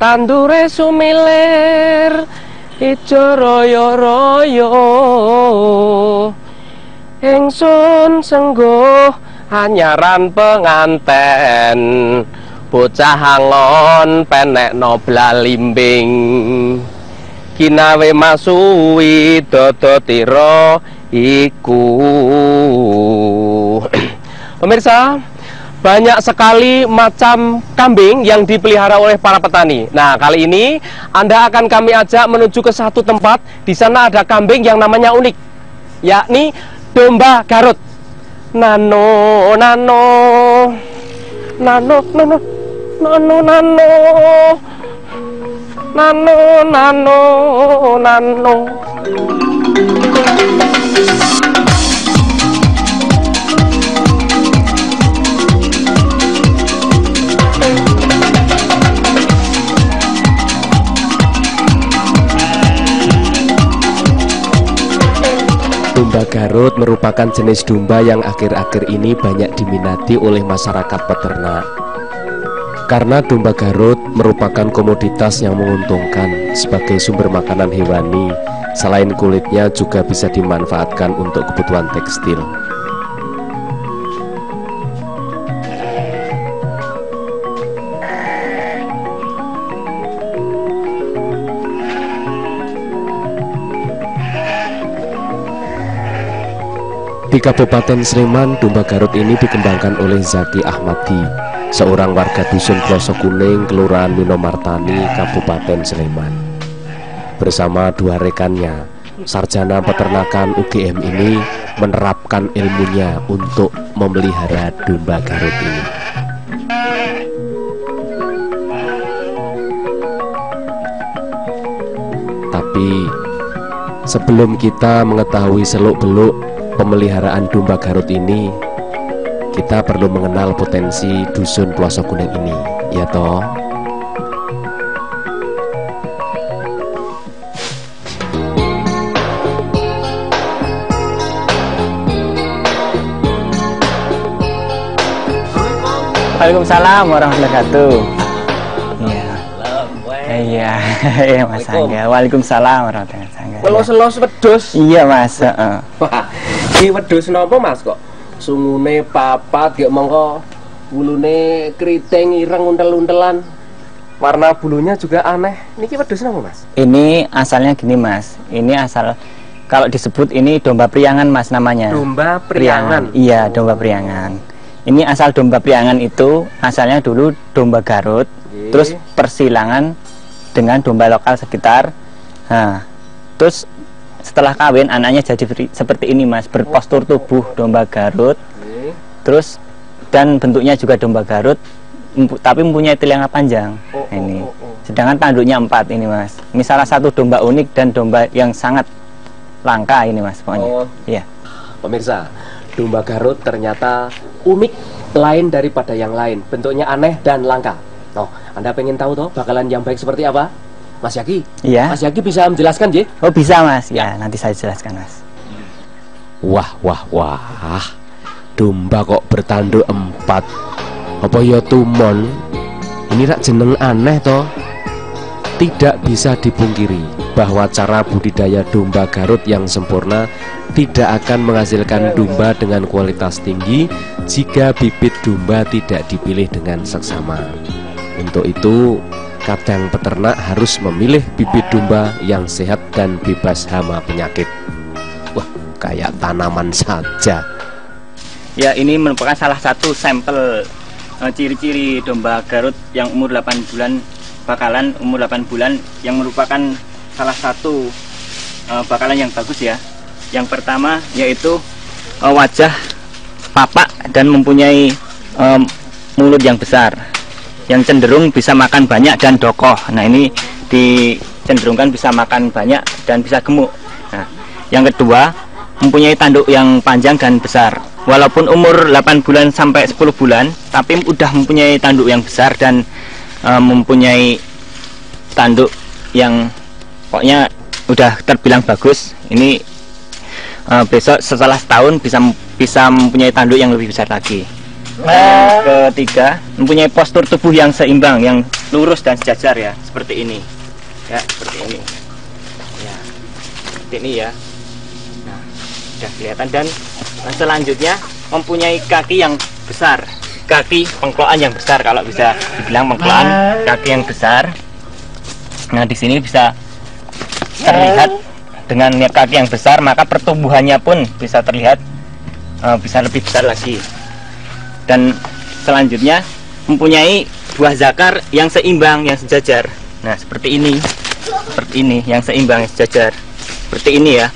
tandure sumilir ijo royo-royo ingsun sengguh hanyaran penganten bocah angon penekno blalimbing kinawe masuwi dodo tiro iku. Pemirsa, banyak sekali macam kambing yang dipelihara oleh para petani. Nah, kali ini Anda akan kami ajak menuju ke satu tempat. Di sana ada kambing yang namanya unik, yakni domba Garut. Nano, nano, nano, nano, nano, nano, nano, nano, nano. Domba Garut merupakan jenis domba yang akhir-akhir ini banyak diminati oleh masyarakat peternak. Karena domba Garut merupakan komoditas yang menguntungkan sebagai sumber makanan hewani, selain kulitnya juga bisa dimanfaatkan untuk kebutuhan tekstil. Di Kabupaten Sleman, domba Garut ini dikembangkan oleh Zaki Ahmadi, seorang warga dusun Plosok Kuning, Kelurahan Minomartani, Kabupaten Sleman. Bersama dua rekannya, sarjana peternakan UGM ini menerapkan ilmunya untuk memelihara domba Garut ini. Tapi sebelum kita mengetahui seluk-beluk pemeliharaan domba Garut ini, kita perlu mengenal potensi dusun Plosok Kuning ini, ya toh? Waalaikumsalam warahmatullahi wabarakatuh. Iya, iya Mas Angga. Waalaikumsalam warahmatullahi wabarakatuh. Welos-welos wedhus. Iya Mas. Wah, iki wedhus napa Mas kok? Sungune papat, gek mongko bulune keriting ireng untel-untelan. Warna bulunya juga aneh. Niki wedhus napa Mas? Ini asalnya gini Mas. Ini asal kalau disebut ini domba priangan Mas namanya. Domba priangan. Iya, domba priangan. Ini asal domba priangan itu asalnya dulu domba Garut, terus persilangan dengan domba lokal sekitar. Nah, terus setelah kawin anaknya jadi seperti ini Mas, berpostur tubuh domba Garut. Terus dan bentuknya juga domba Garut, tapi mempunyai telinga panjang. Ini. Sedangkan tanduknya 4 ini Mas. Ini salah satu domba unik dan domba yang sangat langka ini Mas pokoknya. Iya. Pemirsa, domba Garut ternyata unik lain daripada yang lain. Bentuknya aneh dan langka. Oh, Anda pengen tahu toh bakalan yang baik seperti apa? Mas Yaki? Iya. Mas Yaki bisa menjelaskan, Ji? Oh, bisa Mas. Ya, nanti saya jelaskan Mas. Wah, wah, wah. Domba kok bertanduk 4. Apa ya tumon? Ini rak jeneng aneh toh. Tidak bisa dipungkiri bahwa cara budidaya domba Garut yang sempurna tidak akan menghasilkan domba dengan kualitas tinggi jika bibit domba tidak dipilih dengan seksama. Untuk itu, kadang peternak harus memilih bibit domba yang sehat dan bebas hama penyakit. Wah, kayak tanaman saja. Ya, ini merupakan salah satu sampel ciri-ciri domba Garut yang umur 8 bulan, bakalan umur 8 bulan, yang merupakan salah satu bakalan yang bagus ya. Yang pertama yaitu wajah papak dan mempunyai mulut yang besar, yang cenderung bisa makan banyak dan dokoh. Nah, ini dicenderungkan bisa makan banyak dan bisa gemuk. Nah, yang kedua mempunyai tanduk yang panjang dan besar. Walaupun umur 8 bulan sampai 10 bulan, tapi udah mempunyai tanduk yang besar dan mempunyai tanduk yang pokoknya udah terbilang bagus. Ini besok setelah setahun bisa mempunyai tanduk yang lebih besar lagi. Yang ketiga, mempunyai postur tubuh yang seimbang, yang lurus dan sejajar ya, seperti ini. Ya, seperti ini. Ya, seperti ini ya. Nah, sudah kelihatan. Dan selanjutnya mempunyai kaki yang besar, kaki pengkolan yang besar, kalau bisa dibilang pengkolan kaki yang besar. Nah, di sini bisa terlihat dengan kaki yang besar, maka pertumbuhannya pun bisa terlihat bisa lebih besar lagi. Dan selanjutnya mempunyai buah zakar yang seimbang, yang sejajar. Nah, seperti ini, yang seimbang, yang sejajar, seperti ini ya.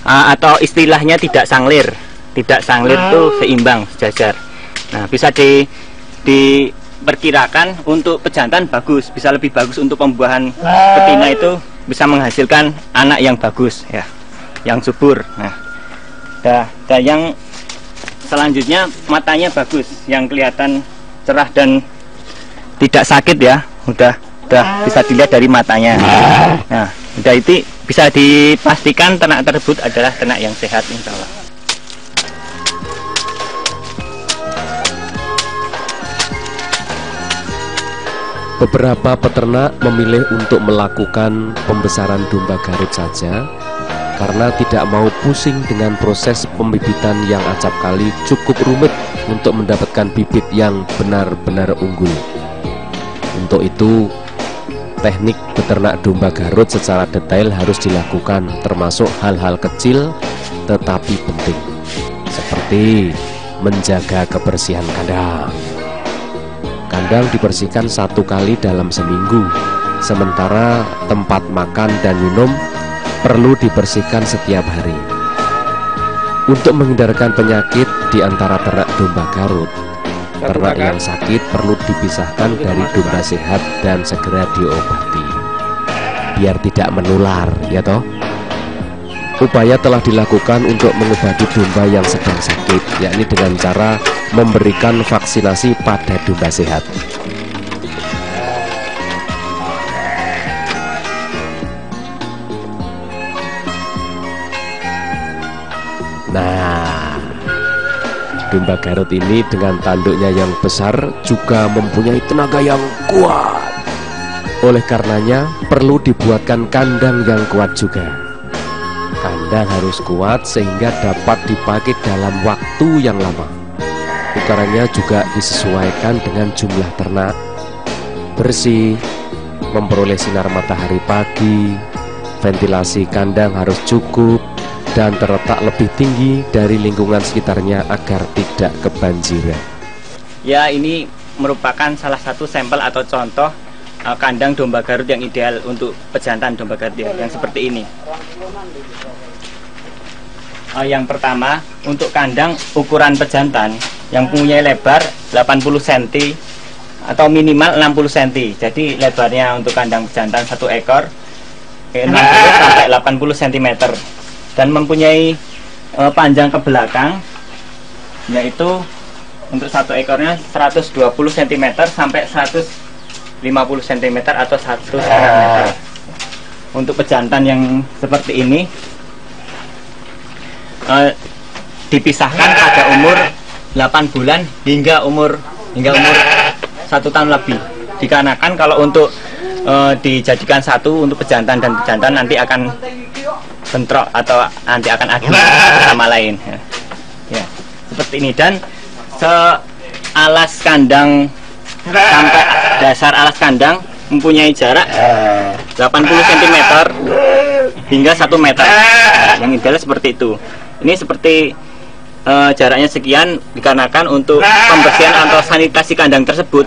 Atau istilahnya tidak sanglir. Tidak sanglir itu seimbang, sejajar. Nah, bisa diperkirakan untuk pejantan bagus, bisa lebih bagus untuk pembuahan betina, itu bisa menghasilkan anak yang bagus ya, yang subur. Nah, dan yang selanjutnya matanya bagus, yang kelihatan cerah dan tidak sakit ya, udah bisa dilihat dari matanya. Nah, udah itu bisa dipastikan ternak tersebut adalah ternak yang sehat, insya Allah. Beberapa peternak memilih untuk melakukan pembesaran domba Garut saja karena tidak mau pusing dengan proses pembibitan yang acap kali cukup rumit untuk mendapatkan bibit yang benar-benar unggul. Untuk itu, teknik beternak domba Garut secara detail harus dilakukan, termasuk hal-hal kecil tetapi penting, seperti menjaga kebersihan kandang. Kandang dibersihkan 1 kali dalam seminggu, sementara tempat makan dan minum perlu dibersihkan setiap hari. Untuk menghindarkan penyakit di antara ternak domba Garut, ternak yang sakit perlu dipisahkan dari domba sehat dan segera diobati, biar tidak menular, ya toh. Upaya telah dilakukan untuk mengobati domba yang sedang sakit, yakni dengan cara memberikan vaksinasi pada domba sehat. Nah, domba Garut ini dengan tanduknya yang besar juga mempunyai tenaga yang kuat. Oleh karenanya perlu dibuatkan kandang yang kuat juga. Kandang harus kuat sehingga dapat dipakai dalam waktu yang lama. Ukurannya juga disesuaikan dengan jumlah ternak, bersih, memperoleh sinar matahari pagi, ventilasi kandang harus cukup, dan terletak lebih tinggi dari lingkungan sekitarnya agar tidak kebanjiran. Ya, ini merupakan salah satu sampel atau contoh kandang domba Garut yang ideal untuk pejantan domba Garut ya, yang seperti ini. Yang pertama, untuk kandang ukuran pejantan yang mempunyai lebar 80 cm atau minimal 60 cm. Jadi lebarnya untuk kandang pejantan 1 ekor 60 sampai 80 cm dan mempunyai panjang ke belakang, yaitu untuk 1 ekornya 120 cm sampai 150 cm atau 1,5 meter. Untuk pejantan yang seperti ini dipisahkan pada umur 8 bulan hingga umur 1 tahun lebih. Dikarenakan kalau untuk dijadikan satu untuk pejantan dan pejantan nanti akan bentrok atau nanti akan adu sama lain. Ya, seperti ini. Dan alas kandang sampai dasar alas kandang mempunyai jarak 80 cm hingga 1 meter. Yang ideal seperti itu. Ini seperti jaraknya sekian dikarenakan untuk pembersihan atau sanitasi kandang tersebut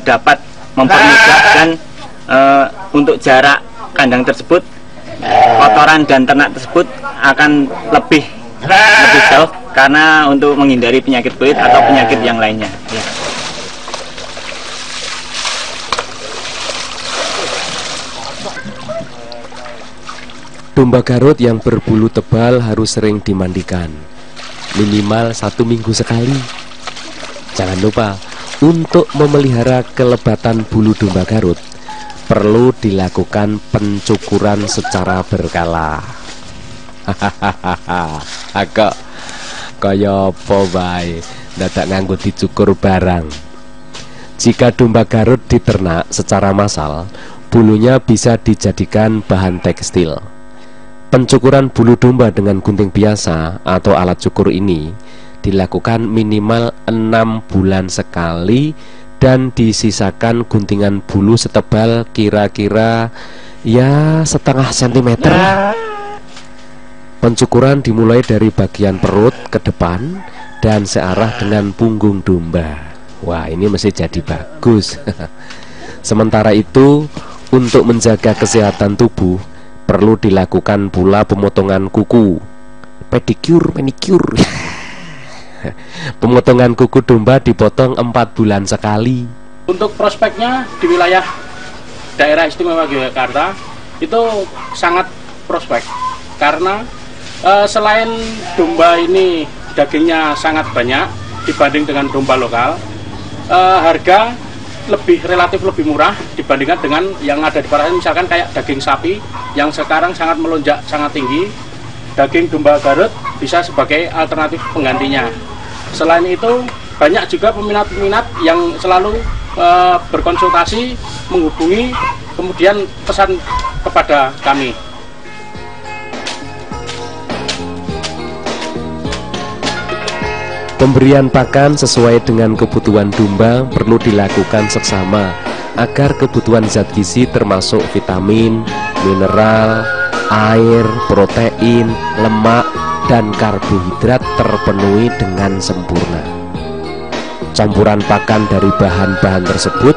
dapat mempermudah, dan untuk jarak kandang tersebut kotoran dan ternak tersebut akan lebih jauh karena untuk menghindari penyakit kulit atau penyakit yang lainnya. Ya. Domba Garut yang berbulu tebal harus sering dimandikan, minimal 1 minggu sekali. Jangan lupa, untuk memelihara kelebatan bulu domba Garut perlu dilakukan pencukuran secara berkala. Hahaha, kaya apa bae dadak nganggo dicukur barang. Jika domba Garut diternak secara massal, bulunya bisa dijadikan bahan tekstil. Pencukuran bulu domba dengan gunting biasa atau alat cukur ini dilakukan minimal 6 bulan sekali dan disisakan guntingan bulu setebal kira-kira ya setengah sentimeter. Pencukuran dimulai dari bagian perut ke depan dan searah dengan punggung domba. Wah, ini mesti jadi bagus. Sementara itu, untuk menjaga kesehatan tubuh perlu dilakukan pula pemotongan kuku, pedicure, manicure. Pemotongan kuku domba dipotong 4 bulan sekali. Untuk prospeknya di wilayah daerah istimewa Yogyakarta itu sangat prospek karena selain domba ini dagingnya sangat banyak dibanding dengan domba lokal, harga relatif lebih murah dibandingkan dengan yang ada di pasaran. Misalkan kayak daging sapi yang sekarang sangat melonjak sangat tinggi, daging domba Garut bisa sebagai alternatif penggantinya. Selain itu banyak juga peminat-peminat yang selalu berkonsultasi, menghubungi, kemudian pesan kepada kami. Pemberian pakan sesuai dengan kebutuhan domba perlu dilakukan seksama agar kebutuhan zat gizi termasuk vitamin, mineral, air, protein, lemak, dan karbohidrat terpenuhi dengan sempurna. Campuran pakan dari bahan-bahan tersebut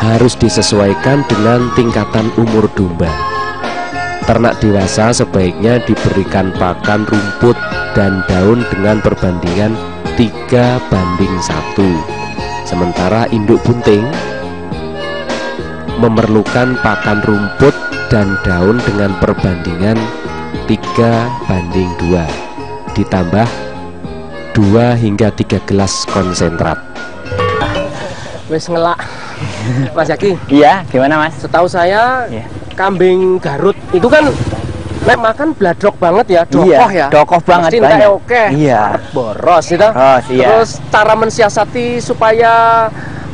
harus disesuaikan dengan tingkatan umur domba. Ternak dewasa sebaiknya diberikan pakan rumput dan daun dengan perbandingan 3:1. Sementara induk bunting memerlukan pakan rumput dan daun dengan perbandingan 3:2, ditambah 2 hingga 3 gelas konsentrat. Wes ngelak. Mas Yaki. Iya, gimana Mas? Setahu saya Iya. kambing Garut itu kan nek makan bladrok banget ya, dokoh Iya, ya. dokoh banget, Mesti banyak. entek oke. Iya. Boros itu. Boros, iya. Terus cara mensiasati supaya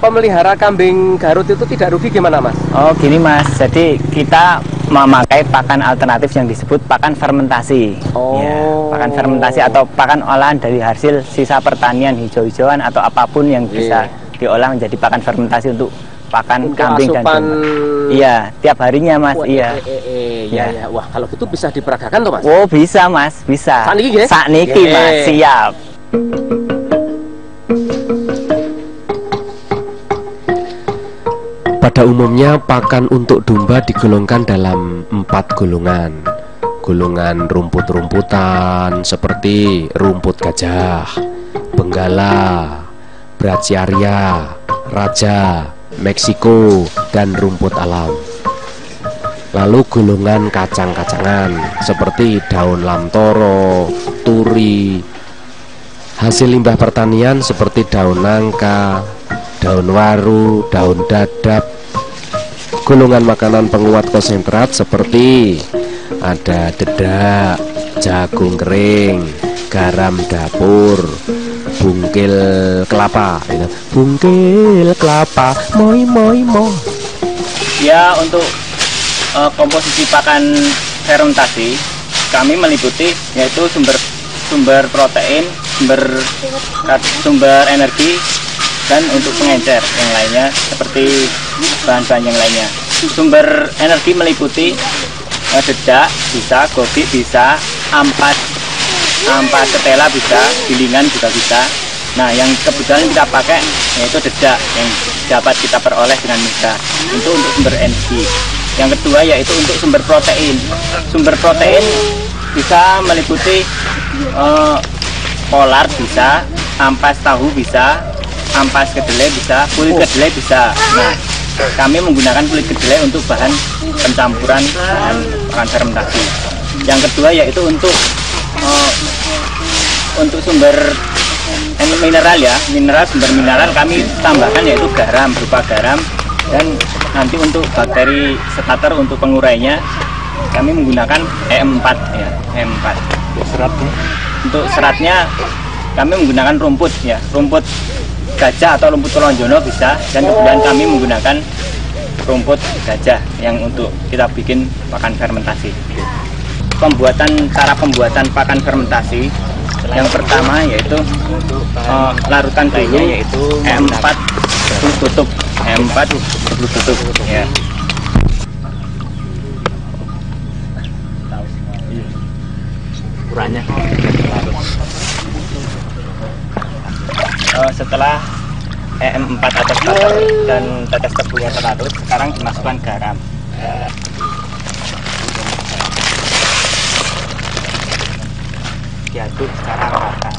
pemelihara kambing Garut itu tidak rugi gimana Mas? Oh gini Mas, jadi kita memakai pakan alternatif yang disebut pakan fermentasi. Oh. Ya, pakan fermentasi atau pakan olahan dari hasil sisa pertanian hijau-hijauan atau apapun yang bisa diolah menjadi pakan fermentasi untuk pakan Untuk kambing dan asupan... domba. Iya, tiap harinya Mas. Wah, iya. Iya, ya. Wah, kalau gitu bisa diperagakan tuh Mas? Oh bisa Mas, bisa. Sakniki nggih? Sakniki Mas, siap. Pada umumnya pakan untuk domba digolongkan dalam 4 golongan. Golongan rumput-rumputan seperti rumput gajah, benggala, brachiaria, raja, Meksiko, dan rumput alam. Lalu golongan kacang-kacangan seperti daun lamtoro, turi, hasil limbah pertanian seperti daun nangka, daun waru, daun dadap. Golongan makanan penguat konsentrat seperti ada dedak, jagung kering, garam dapur, bungkil kelapa, bungkil kelapa, moi moi moi. Ya, untuk komposisi pakan fermentasi kami meliputi yaitu sumber protein, sumber energi, dan untuk pengencer yang lainnya seperti bahan-bahan yang lainnya. Sumber energi meliputi dedak bisa, gobi bisa, ampas ketela bisa, gilingan juga bisa. Nah, yang kebetulan kita pakai yaitu dedak yang dapat kita peroleh dengan mudah untuk sumber energi. Yang kedua yaitu untuk sumber protein. Sumber protein bisa meliputi polar bisa, ampas tahu bisa, ampas kedelai bisa, kulit kedelai bisa. Nah, kami menggunakan kulit kedelai untuk bahan pencampuran bahan fermentasi. Yang kedua yaitu untuk sumber mineral ya, sumber mineral kami tambahkan yaitu garam, berupa garam, dan nanti untuk bakteri starter untuk pengurainya kami menggunakan E4 ya, E4. Untuk seratnya kami menggunakan rumput ya, rumput gajah atau rumput Tulonjono bisa, dan kemudian kami menggunakan rumput gajah yang untuk kita bikin pakan fermentasi. Cara pembuatan pakan fermentasi yang pertama yaitu larutan dulu yaitu E4 tutup E4 tutup ya. Ukurannya setelah E4 atau starter dan tetes tebunya terlarut, sekarang dimasukkan garam. Diaduk sekarang rata.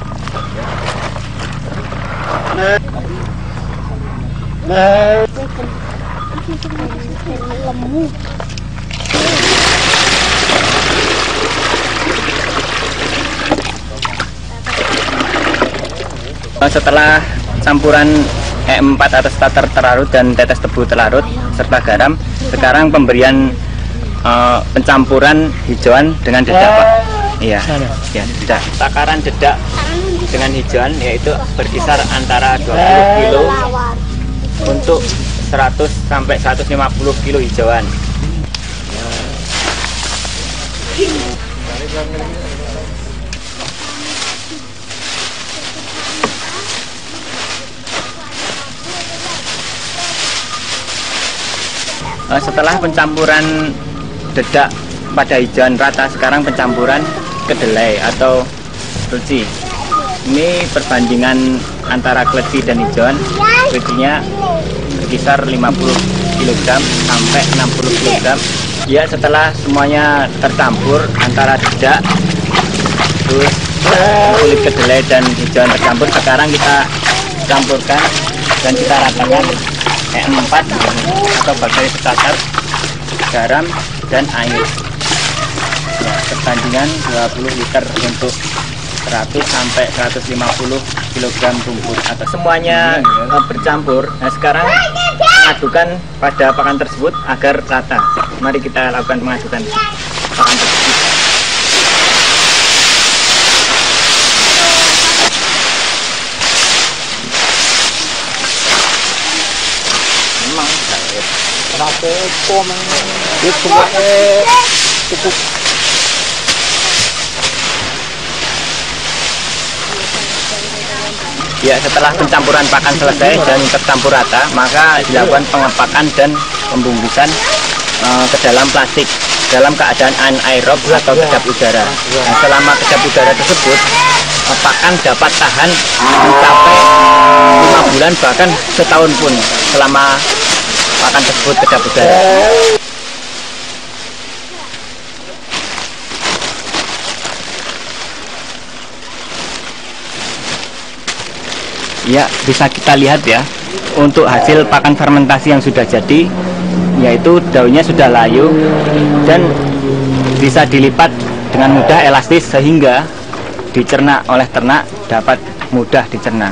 Setelah campuran E4 atau starter terlarut dan tetes tebu terlarut serta garam, sekarang pemberian pencampuran hijauan dengan dedak, Pak. Iya, ya, dedak. Takaran dedak dengan hijauan yaitu berkisar antara 20 kilo untuk 100 sampai 150 kilo hijauan. Setelah pencampuran dedak pada hijauan rata, sekarang pencampuran kedelai atau ruci. Ini perbandingan antara kleti dan hijauan. Kletinya berkisar 50 kg sampai 60 kg. Ya, setelah semuanya tercampur antara dedak, terus kulit kedelai dan hijauan tercampur, sekarang kita campurkan dan kita ratakan E4 atau bakteri starter, garam dan air. Ya, perbandingan 20 liter untuk 100 sampai 150 kg rumput atau semuanya bercampur. Nah, sekarang mengadukan pada pakan tersebut agar rata. Mari kita lakukan pengadukan pakan tersebut. Ya, setelah pencampuran pakan selesai dan tercampur rata, maka dilakukan pengepakan dan pembungkusan ke dalam plastik dalam keadaan anaerob atau kedap udara. Nah, selama kedap udara tersebut, pakan dapat tahan mencapai 5 bulan bahkan setahun pun selama pakan tersebut kedap udara. Ya, bisa kita lihat ya, untuk hasil pakan fermentasi yang sudah jadi, yaitu daunnya sudah layu dan bisa dilipat dengan mudah, elastis, sehingga dicerna oleh ternak dapat mudah dicerna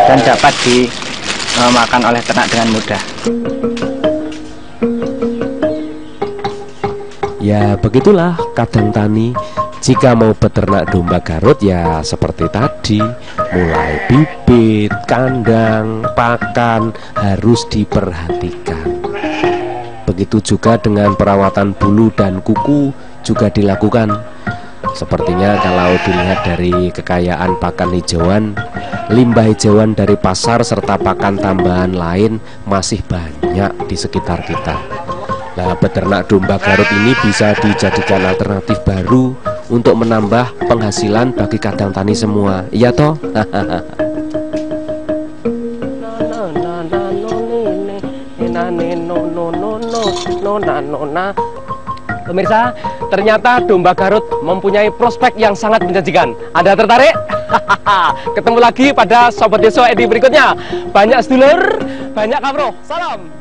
dan dapat dimakan oleh ternak dengan mudah. Ya begitulah kadang tani. Jika mau beternak domba Garut ya seperti tadi, mulai bibit, kandang, pakan harus diperhatikan. Begitu juga dengan perawatan bulu dan kuku juga dilakukan. Sepertinya kalau dilihat dari kekayaan pakan hijauan, limbah hijauan dari pasar serta pakan tambahan lain masih banyak di sekitar kita. Nah, beternak domba Garut ini bisa dijadikan alternatif baru untuk menambah penghasilan bagi kadang tani semua, iya toh? Pemirsa, ternyata domba Garut mempunyai prospek yang sangat menjanjikan. Anda tertarik? Ketemu lagi pada Sobat Deso edisi berikutnya. Banyak sedulur, banyak kamro. Salam.